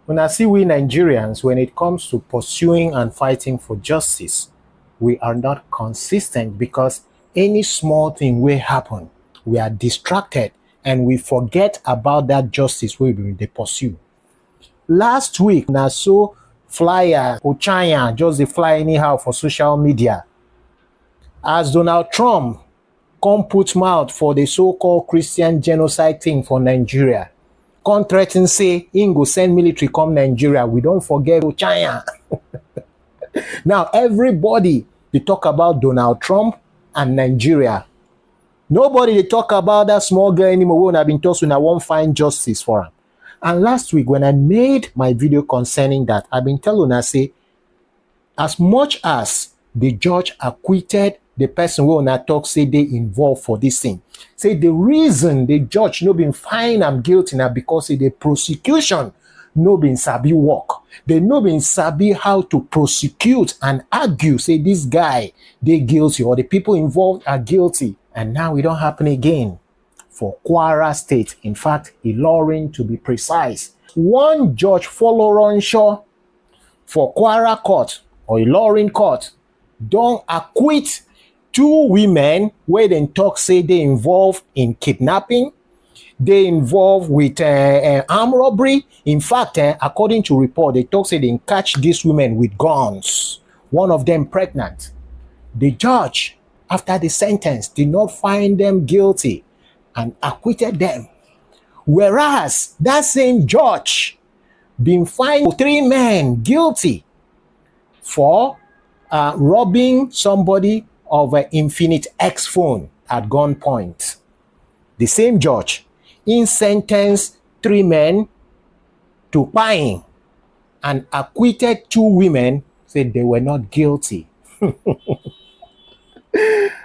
When I see we Nigerians, when it comes to pursuing and fighting for justice, we are not consistent because any small thing will happen. We are distracted and we forget about that justice we pursue. Last week, na so flyer Ochanya just dey fly anyhow for social media as Donald Trump come put mouth for the so-called Christian genocide thing for Nigeria. Come threaten say he go send military come Nigeria. We don't forget Ochanya. Now everybody they talk about Donald Trump and Nigeria. Nobody they talk about that small girl anymore when I've been told when I won't find justice for him. And last week when I made my video concerning that, I've been telling her say, as much as the judge acquitted the person who on talk say they involved for this thing, say the reason the judge no been find I'm guilty now because the prosecution no been sabi work. They no been sabi how to prosecute and argue, say this guy they guilty or the people involved are guilty. And now it don't happen again for Kwara State. In fact, Ilorin to be precise. One Judge Folorunsho for Kwara Court or Ilorin Court don't acquit two women where they talk say they involved in kidnapping, they involved with armed robbery. In fact, according to report, they talk say they catch these women with guns. One of them pregnant. The judge, after the sentence, did not find them guilty and acquitted them. Whereas that same judge been fined 3 men guilty for robbing somebody of an Infinite X phone at gunpoint. The same judge in sentenced 3 men to kpaing and acquitted 2 women, said they were not guilty.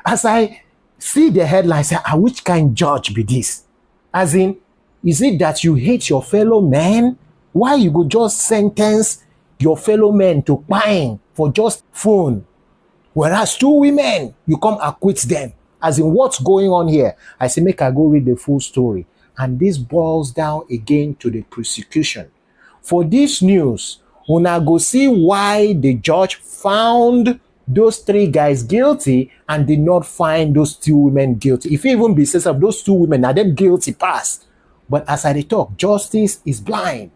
As I see the headline, say, which kind judge be this? As in, is it that you hate your fellow men? Why you go just sentence your fellow men to kpaing for just phone? Whereas 2 women, you come acquit them. As in, what's going on here? I say, make I go read the full story. And this boils down again to the prosecution. For this news, una go see why the judge found those 3 guys guilty and did not find those 2 women guilty. If even be says of those 2 women, are them guilty pass. But as I talk, justice is blind.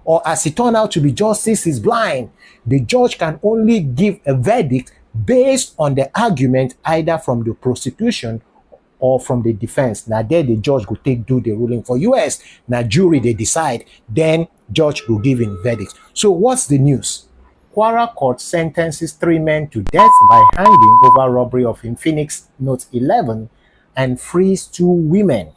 Or as it turned out to be, justice is blind. The judge can only give a verdict based on the argument either from the prosecution or from the defense. Now there the judge will do the ruling. For US, now jury they decide, then judge will give in verdict. So what's the news? Kwara Court sentences 3 men to death by hanging over robbery of Infinix Note 11 and frees 2 women.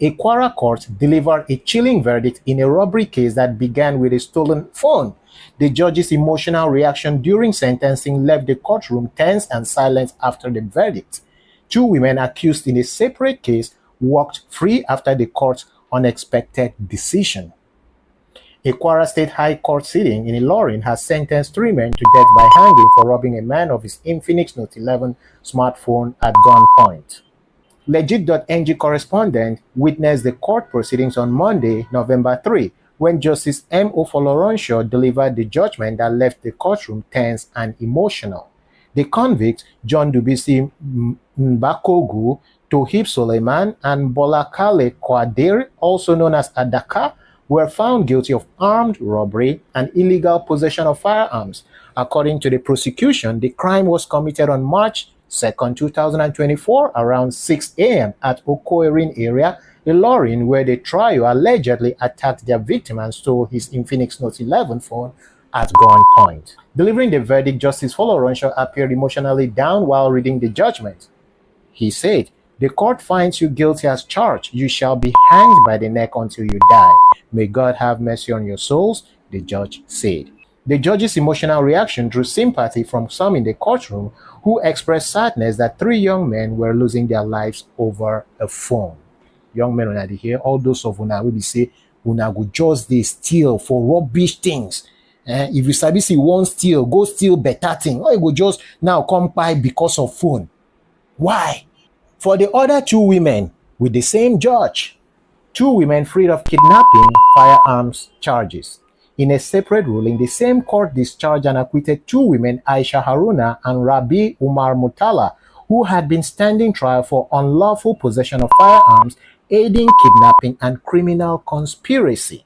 A Kwara court delivered a chilling verdict in a robbery case that began with a stolen phone. The judge's emotional reaction during sentencing left the courtroom tense and silent after the verdict. 2 women accused in a separate case walked free after the court's unexpected decision. A Kwara State High Court sitting in Ilorin has sentenced 3 men to death by hanging for robbing a man of his Infinix Note 11 smartphone at gunpoint. Legit.ng correspondent witnessed the court proceedings on Monday, November 3, when Justice M.O. Folorunsho delivered the judgment that left the courtroom tense and emotional. The convicts, John Dubisi Mbakogu, Tohib Suleiman, and Bolakale Kwadir, also known as Adaka, were found guilty of armed robbery and illegal possession of firearms. According to the prosecution, the crime was committed on March 2nd, 2024, around 6 a.m. at Okoerin area, Ilorin, where the trio allegedly attacked their victim and stole his Infinix Note 11 phone at gunpoint. Delivering the verdict, Justice Folorunsho appeared emotionally down while reading the judgment. He said, "The court finds you guilty as charged. You shall be hanged by the neck until you die. May God have mercy on your souls," the judge said. The judge's emotional reaction drew sympathy from some in the courtroom who expressed sadness that 3 young men were losing their lives over a phone. Young men, when they hear all those of una will be say, una go just they steal for rubbish things. If you sabi see one steal, go steal better thing. Or you go just now come by because of phone. Why? For the other 2 women with the same judge, 2 women freed of kidnapping, firearms charges. In a separate ruling, the same court discharged and acquitted two women, Aisha Haruna and Rabi Umar Mutala, who had been standing trial for unlawful possession of firearms, aiding kidnapping, and criminal conspiracy.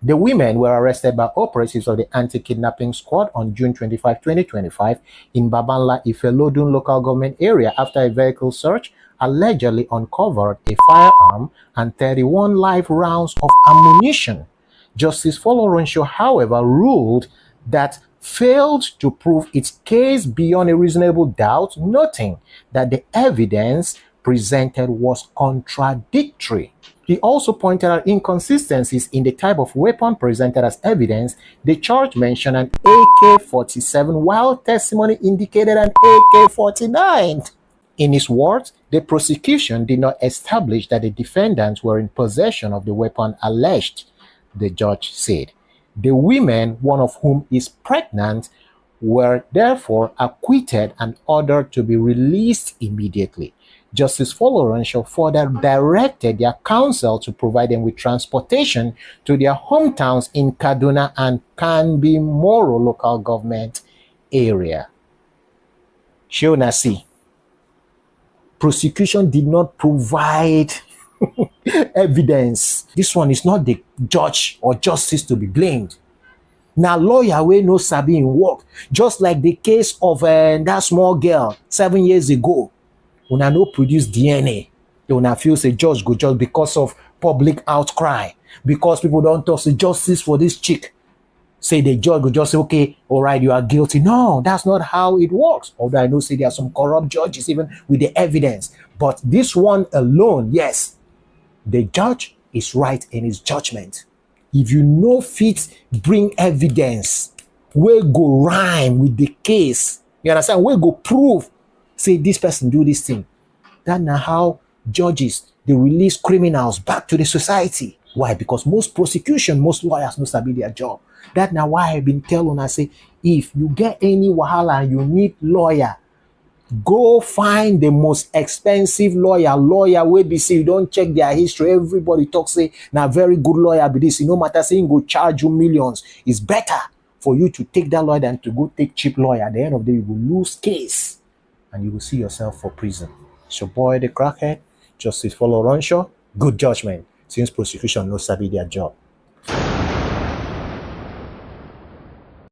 The women were arrested by operatives of the Anti-Kidnapping Squad on June 25, 2025 in Babanla Ifelodun local government area after a vehicle search allegedly uncovered a firearm and 31 live rounds of ammunition. Justice Folorunsho, however, ruled that failed to prove its case beyond a reasonable doubt, noting that the evidence presented was contradictory. He also pointed out inconsistencies in the type of weapon presented as evidence. The charge mentioned an AK-47 while testimony indicated an AK-49. In his words, the prosecution did not establish that the defendants were in possession of the weapon alleged, the judge said. The women, one of whom is pregnant, were therefore acquitted and ordered to be released immediately. Justice Folorunsho further directed their counsel to provide them with transportation to their hometowns in Kaduna and Kanbi Moro local government area. Shonasi, prosecution did not provide evidence. This one is not the judge or justice to be blamed. Now, lawyer wey no sabi in work, just like the case of that small girl 7 years ago. Una no produce DNA. Una feel say judge go judge because of public outcry, because people don't talk say justice for this chick. Say the judge go just say, okay, all right, you are guilty. No, that's not how it works. Although I know say there are some corrupt judges even with the evidence. But this one alone, yes, the judge is right in his judgment. If you no fit bring evidence, we go rhyme with the case. You understand? We go prove, say this person do this thing. That's not how judges, they release criminals back to the society. Why? Because most prosecution, most lawyers no sabi their job. That's now why I've been telling, I say, if you get any wahala and you need lawyer, go find the most expensive lawyer wey be say you don't check their history. Everybody talk say now very good lawyer be this. No matter saying go charge you millions. It's better for you to take that lawyer than to go take cheap lawyer. At the end of the day, you will lose case and you will see yourself for prison. It's your boy the crackhead, Justice Folorunsho. Good judgment, since prosecution no sabi their job.